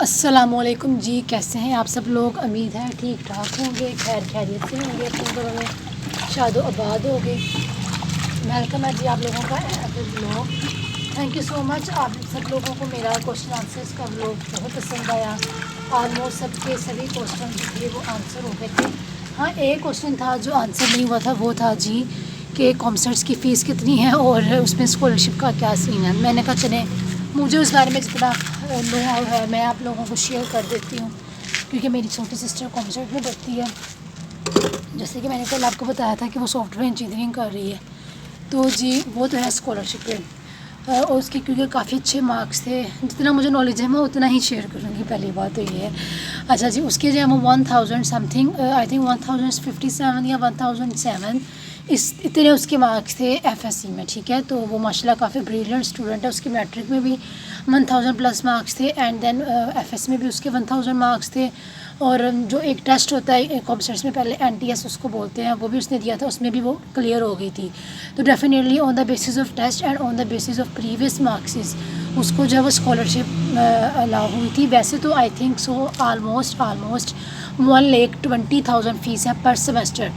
अस्सलामुअलैकुम जी, कैसे हैं आप सब लोग। उम्मीद है ठीक ठाक होंगे, खैर खैरियत से होंगे, अपने घरों में शादो आबाद होंगे। वेलकम है जी आप लोगों का blog. Thank you so much. आप सब लोगों को मेरा क्वेश्चन आंसर्स का ब्लॉग बहुत पसंद आया। ऑलमोस्ट सबके सभी क्वेश्चन थे वो आंसर हो गए थे। हाँ, एक क्वेश्चन था जो आंसर नहीं हुआ था, वो था जी कि कॉमर्स की फ़ीस कितनी है और उसमें स्कॉलरशिप का क्या सीन है। मैंने कहा चलें, मुझे उस बारे में जितना नो है मैं आप लोगों को शेयर कर देती हूँ, क्योंकि मेरी छोटी सिस्टर कॉमर्स में पढ़ती है। जैसे कि मैंने कल आपको बताया था कि वो सॉफ्टवेयर इंजीनियरिंग कर रही है, तो जी वो तो है स्कॉलरशिप पे। और उसके क्योंकि काफ़ी अच्छे मार्क्स थे, जितना मुझे नॉलेज है मैं उतना ही शेयर करूँगी। पहली बात तो ये है। अच्छा जी, उसके जो है वो 1000 समथिंग, आई थिंक 1057 या 1007 इस इतने उसके मार्क्स थे एफएससी में। ठीक है, तो वो माशाल्लाह काफ़ी ब्रिलियंट स्टूडेंट है। उसके मैट्रिक में भी 1000 प्लस मार्क्स थे एंड देन एफएस में भी उसके 1000 मार्क्स थे। और जो एक टेस्ट होता है कॉमर्स में, पहले एनटीएस उसको बोलते हैं, वो भी उसने दिया था, उसमें भी वो क्लियर हो गई थी। तो definitely on the basis of test and on the basis of previous marks उसको जो है वो स्कॉलरशिप अलाउ हुई थी। वैसे तो I think so almost 1,20,000 fees है पर सेमेस्टर।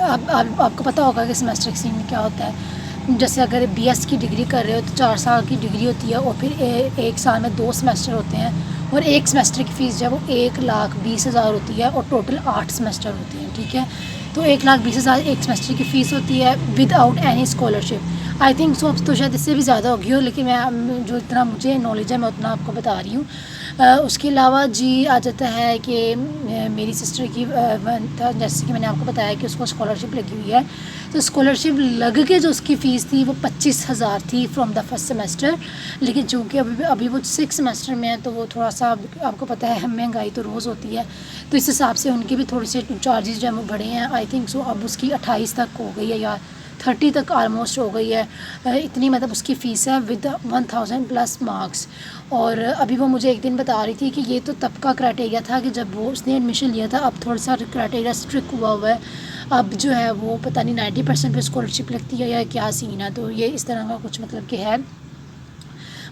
अब आपको पता होगा कि सेमेस्टर एक्सचेंज में क्या होता है। जैसे अगर बीएस की डिग्री कर रहे हो तो 4 साल की डिग्री होती है और फिर एक साल में 2 सेमेस्टर होते हैं और एक सेमेस्टर की फ़ीस जो है वो 1,20,000 होती है और टोटल 8 सेमेस्टर होते हैं। ठीक है, तो 1,20,000 एक सेमेस्टर की फ़ीस होती है without any scholarship. I think so अब तो शायद इससे भी ज़्यादा होगी हो, लेकिन मैं जो इतना मुझे नॉलेज है मैं उतना आपको बता रही हूँ। उसके अलावा जी आ जाता है कि मेरी सिस्टर की जैसे कि मैंने आपको बताया कि उसको स्कॉलरशिप लगी हुई है। तो स्कॉलरशिप लग के जो उसकी फ़ीस थी वो 25,000 थी फ्रॉम द फर्स्ट सेमेस्टर। लेकिन चूँकि अभी वो 6 सेमेस्टर में है तो वो थोड़ा सा, आपको पता है महंगाई तो रोज़ होती है, तो इस हिसाब से उनके भी थोड़े से चार्जेस जो है वो बढ़े हैं। आई थिंक सो अब उसकी 28 तक हो गई है या 30 तक ऑलमोस्ट हो गई है। इतनी मतलब उसकी फ़ीस है विद 1000 प्लस मार्क्स। और अभी वो मुझे एक दिन बता रही थी कि ये तो तब का क्राइटेरिया था कि जब वो उसने एडमिशन लिया था, अब थोड़ा सा क्राइटेरिया स्ट्रिक्ट हुआ है। अब जो है वो पता नहीं 90% पे स्कॉलरशिप लगती है या क्या सीन है। तो ये इस तरह का कुछ मतलब कि है।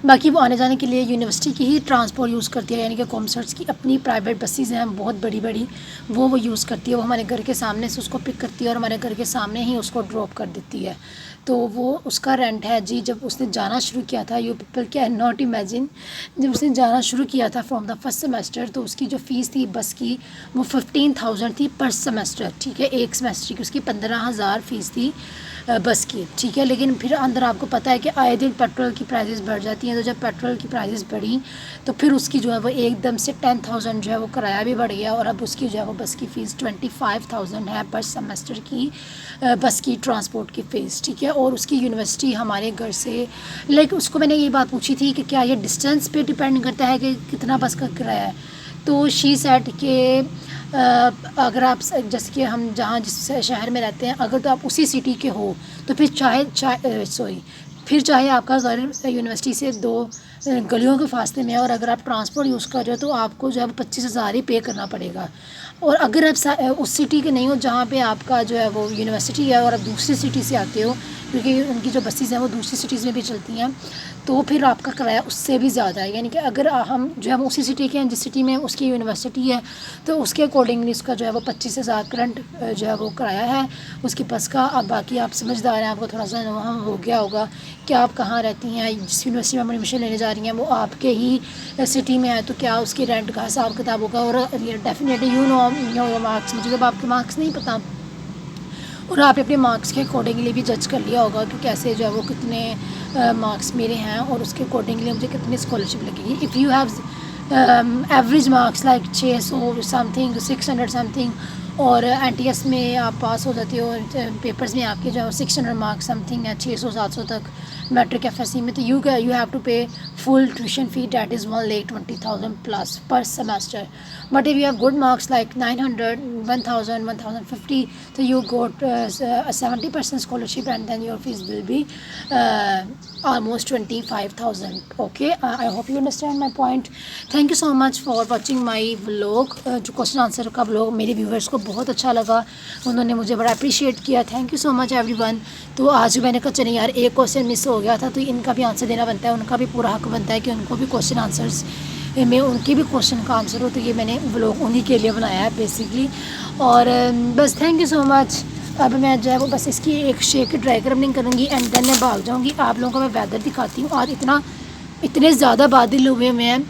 बाकी वो आने जाने के लिए यूनिवर्सिटी की ही ट्रांसपोर्ट यूज़ करती है, यानी कि कॉमर्स की अपनी प्राइवेट बसेज़ हैं बहुत बड़ी बड़ी, वो यूज़ करती है। वो हमारे घर के सामने से उसको पिक करती है और हमारे घर के सामने ही उसको ड्रॉप कर देती है। तो वो उसका रेंट है जी। जब उसने जाना शुरू किया था, you people can not imagine, जब उसने जाना शुरू किया था फ्रॉम द फर्स्ट सेमेस्टर, तो उसकी जो फ़ीस थी बस की वो 15,000 थी पर सेमेस्टर। ठीक है, एक सेमेस्टर की उसकी 15,000 फ़ीस थी बस की। ठीक है, लेकिन फिर अंदर आपको पता है कि आए दिन पेट्रोल की प्राइसेस बढ़ जाती हैं। तो जब पेट्रोल की प्राइसेस बढ़ी तो फिर उसकी जो है वो एकदम से 10,000 जो है वो किराया भी बढ़ गया और अब उसकी जो है वो बस की फ़ीस 25,000 है पर सेमेस्टर की बस की ट्रांसपोर्ट की फ़ीस। ठीक है, और उसकी यूनिवर्सिटी हमारे घर से, लाइक उसको मैंने ये बात पूछी थी कि क्या ये डिस्टेंस पे डिपेंड करता है कि कितना बस का किराया है। तो शी सेड के अगर आप जैसे कि हम जहाँ जिस शहर में रहते हैं, अगर तो आप उसी सिटी के हो तो फिर चाहे आपका घर यूनिवर्सिटी से 2 गलियों के फासले में है और अगर आप ट्रांसपोर्ट यूज़ कर रहे हो तो आपको जो है 25,000 ही पे करना पड़ेगा। और अगर आप उस सिटी के नहीं हो जहाँ पे आपका जो है वो यूनिवर्सिटी है और आप दूसरी सिटी से आते हो, क्योंकि उनकी जो बसेज़ हैं वो दूसरी सिटीज़ में भी चलती हैं, तो फिर आपका किराया उससे भी ज़्यादा है। यानी कि अगर हम जो है वो उसी सिटी के हैं जिस सिटी में उसकी यूनिवर्सिटी है, तो उसके अकॉर्डिंगली उसका जो है वो 25,000 करंट जो है वो किराया है उसकी बस का। अब बाकी आप समझदार हैं, आपको थोड़ा सा वहाँ हो गया होगा कि आप कहाँ रहती हैं, जिस यूनिवर्सिटी में आप एडमिशन लेने जा रही हैं वो आपके ही सिटी में है, तो क्या उसकी रेंट का हिसाब किताब होगा। और डेफिनेटली यू नो मार्क्स, मुझे जब आपके मार्क्स नहीं पता और आपने अपने मार्क्स के अकॉर्डिंगली भी जज कर लिया होगा कि कैसे जो है वो कितने मार्क्स मेरे हैं और उसके अकॉर्डिंगली मुझे कितनी स्कॉलरशिप लगेगी। If you have average marks like 600 something 600 something और एनटीएस में आप पास हो जाते हो, पेपर्स में आपके जो 600 मार्क्स समथिंग है, 600-700 तक मैट्रिक एफएससी में, तो you have to pay full tuition fee that is 1,20,000 plus per semester. But if you have good marks like 900 1,000 1,050, so you got a 70% scholarship and then your fees will be almost 25,000. Okay, I hope you understand my point. Thank you so much for watching my vlog. जो question answer का vlog मेरे viewers को बहुत अच्छा लगा, उन्होंने मुझे बड़ा अप्रिशिएट किया। Thank you so much everyone. तो आज मैंने कहा चलिए यार एक क्वेश्चन मिस हो गया था तो इनका भी आंसर देना बनता है, उनका भी पूरा हक बनता है कि उनको भी क्वेश्चन आंसर्स में उनके भी क्वेश्चन का आंसर हो, तो ये मैंने व्लॉग उन्हीं के लिए बनाया है बेसिकली। और बस थैंक यू सो मच। अब मैं जो है वो बस इसकी एक शेक ड्राई क्रमिंग करूँगी एंड देन मैं भाग जाऊँगी। आप लोगों को मैं वेदर दिखाती हूँ। और इतने ज़्यादा बादल हुए हुए हैं,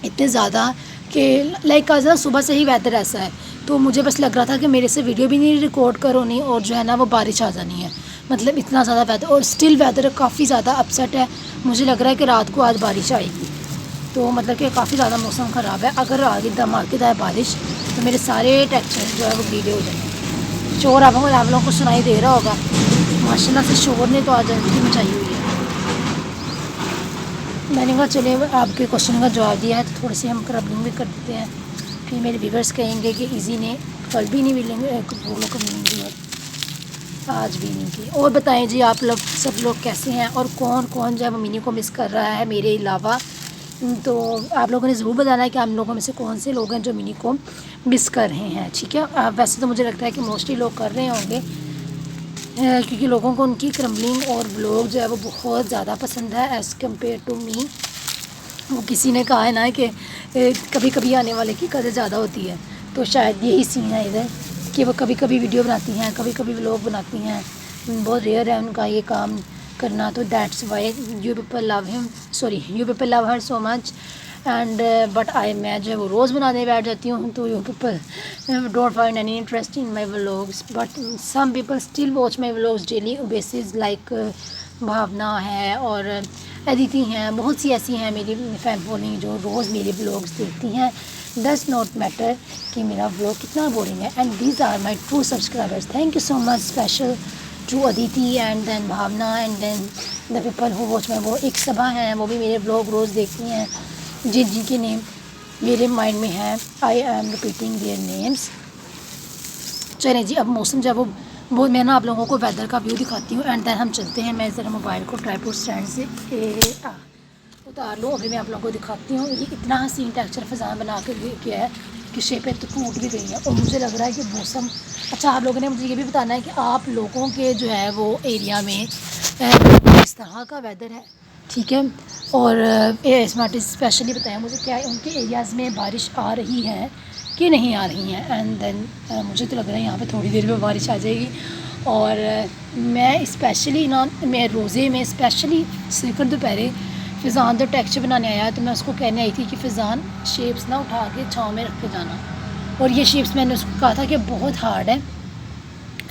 इतने ज़्यादा कि लाइक आज ना सुबह से ही वेदर ऐसा है, तो मुझे बस लग रहा था कि मेरे से वीडियो भी नहीं रिकॉर्ड करो नहीं और जो है ना वो बारिश आ जानी है। मतलब इतना ज़्यादा वेदर, और स्टिल वेदर काफ़ी ज़्यादा अपसेट है। मुझे लग रहा है कि रात को आज बारिश आएगी, तो मतलब कि काफ़ी ज़्यादा मौसम ख़राब है। अगर आगे धमाकेदार बारिश तो मेरे सारे टेक्सचर जो है वो गीले हो जाएंगे। शोर आप लोगों को सुनाई दे रहा होगा, माशाल्लाह से शोर ने तो आज जल्दी मचाई हुई है। मैंने कहा चले आपके क्वेश्चन का जवाब दिया है तो थोड़ी सी हम क्रबिंग भी कर देते हैं, फिर मेरे व्यूवर्स कहेंगे कि इजी ने कल भी नहीं मिलेंगे, बोलो को मिलेंगे और आज भी नहीं की। और बताएं जी आप लोग सब लोग कैसे हैं और कौन कौन जो है वो मिनी को मिस कर रहा है मेरे अलावा। तो आप लोगों ने ज़रूर बताना है कि आप लोगों में से कौन से लोग हैं जो मिनी को मिस कर रहे हैं, ठीक है। वैसे तो मुझे लगता है कि मोस्टली लोग कर रहे होंगे, क्योंकि लोगों को उनकी क्रम्बलिंग और ब्लॉग जो है वो बहुत ज़्यादा पसंद है एज़ कम्पेयर टू मी। वो किसी ने कहा है ना कि कभी कभी आने वाले की कदर ज़्यादा होती है, तो शायद यही सीन है इधर कि वो कभी कभी वीडियो बनाती हैं, कभी कभी व्लॉग बनाती हैं। बहुत रेयर है उनका ये काम करना, तो that's why you people love him, sorry you people love her so much and but मैं जो है वो रोज़ बनाने बैठ जाती हूँ, तो you people don't find any interest in my vlogs, but some people still watch my vlogs daily basis like Bhavana है और अदिति हैं, बहुत सी ऐसी हैं मेरी फैन फॉलोइंग जो रोज़ मेरे व्लॉग्स देखती हैं। डज नॉट मैटर कि मेरा व्लॉग कितना बोरिंग है, and these are my true subscribers. Thank you so much special to Aditi and then Bhavna and then the people who watch my. वो एक सभा हैं, वो भी मेरे व्लॉग रोज़ देखती हैं, जिनके नेम मेरे माइंड में है। I am repeating their names. चलें जी, अब मौसम जब वो मैं ना आप लोगों को वेदर का व्यू दिखाती हूँ एंड देन हम चलते हैं। मैं ज़रा मोबाइल को ट्राइपॉड स्टैंड से उतार लो, अभी मैं आप लोगों को दिखाती हूँ। ये इतना हसीन टेक्सचर फ़िज़ान बना के किया है कि शेपें तो टूट भी गई हैं, और मुझे लग रहा है कि मौसम अच्छा। आप लोगों ने मुझे ये भी बताना है कि आप लोगों के जो है वो एरिया में इस तरह का वेदर है, ठीक है। और स्मार्ट स्पेशली बताएं मुझे क्या उनके एरियाज़ में बारिश आ रही है कि नहीं आ रही हैं। एंड देन मुझे तो लग रहा है यहाँ पे थोड़ी देर में बारिश आ जाएगी। और मैं स्पेशली ना मैं रोज़े में स्पेशली सिकर दोपहरे फ़िज़ान तो टेक्सचर बनाने आया, तो मैं उसको कहने आई थी कि फ़िज़ान शेप्स ना उठा के छाँव में रख के जाना। और ये शेप्स मैंने उसको कहा था कि बहुत हार्ड है,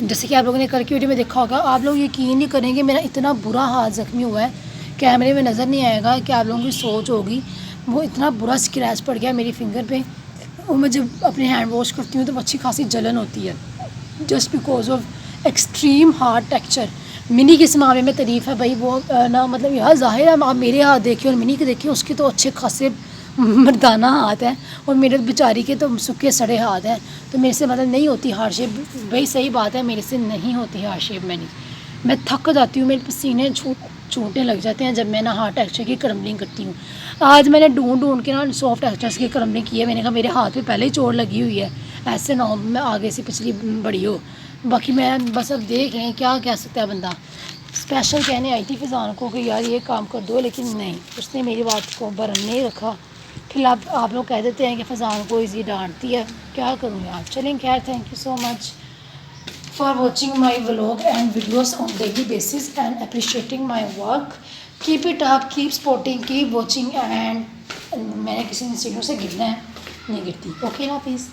जैसे कि आप लोगों ने कल की वीडियो में देखा होगा। आप लोग यकीन नहीं करेंगे, मेरा इतना बुरा हाथ ज़ख्मी हुआ है, कैमरे में नज़र नहीं आएगा कि आप लोगों की सोच होगी। वो इतना बुरा स्क्रैच पड़ गया मेरी फिंगर पे, और मैं जब अपने हैंड वॉश करती हूँ तो अच्छी खासी जलन होती है, just because of extreme hard texture. Mini के इस मामले में तारीफ़ है भाई, वो ना मतलब यार ज़ाहिर है आप मेरे हाथ देखिए और मिनी के देखिए, उसके तो अच्छे खासे मर्दाना हाथ हैं और मेरे बेचारी के तो सूखे सड़े हाथ हैं। तो मेरे से मतलब नहीं होती हार्ड शेप, भाई सही बात है, मेरे से नहीं होती हार्ड शेप। मैं थक जाती हूँ, मेरे पसीने छूटने लग जाते हैं जब मैं ना हार्ड टेक्सचर की क्रम्बलिंग करती हूँ। आज मैंने ढूंढ के ना सॉफ्ट टेक्सचर्स की क्रम्बलिंग की है। मैंने कहा मेरे हाथ पे पहले ही चोट लगी हुई है, ऐसे ना हो मैं आगे से पिछली बड़ी हो। बाकी मैं बस अब देख रहे हैं क्या कह सकता है बंदा। स्पेशल कहने आई थी फ़िज़ान को कि यार ये काम कर दो, लेकिन नहीं, उसने मेरी बात को बरन नहीं रखा। फिर आप लोग कह देते हैं कि फ़िज़ान को इजी डांटती है, क्या करूँ यार। चलें खैर, thank you so much for watching my vlog and videos on daily basis and appreciating my work. Keep it up, keep supporting, keep watching and मैंने किसी ने सीढ़ियों से गिरना है, नहीं गिरती। ओके ना, प्लीज़।